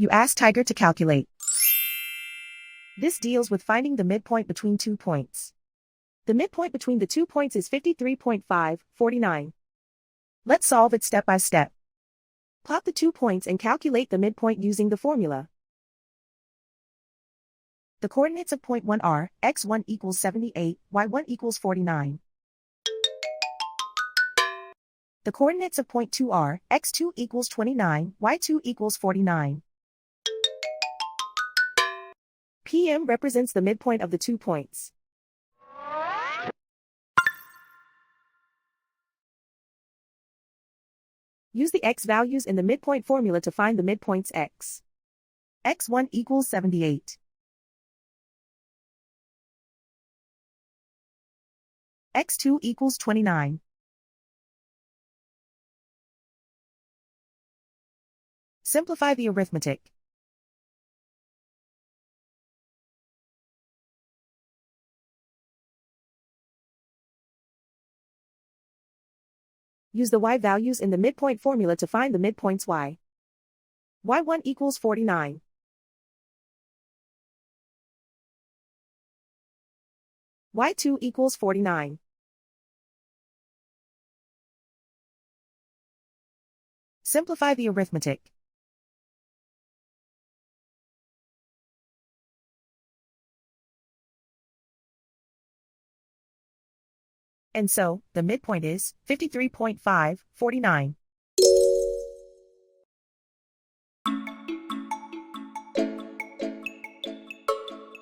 You ask Tiger to calculate. This deals with finding the midpoint between 2 points. The midpoint between the 2 points is 53.549. Let's solve it step by step. Plot the 2 points and calculate the midpoint using the formula. The coordinates of point 1 are x1 equals 78, y1 equals 49. The coordinates of point 2 are x2 equals 29, y2 equals 49. PM represents the midpoint of the 2 points. Use the x values in the midpoint formula to find the midpoints x. x1 equals 78. x2 equals 29. Simplify the arithmetic. Use the y values in the midpoint formula to find the midpoints y. y1 equals 49. y2 equals 49. Simplify the arithmetic. And so, the midpoint is 53.549.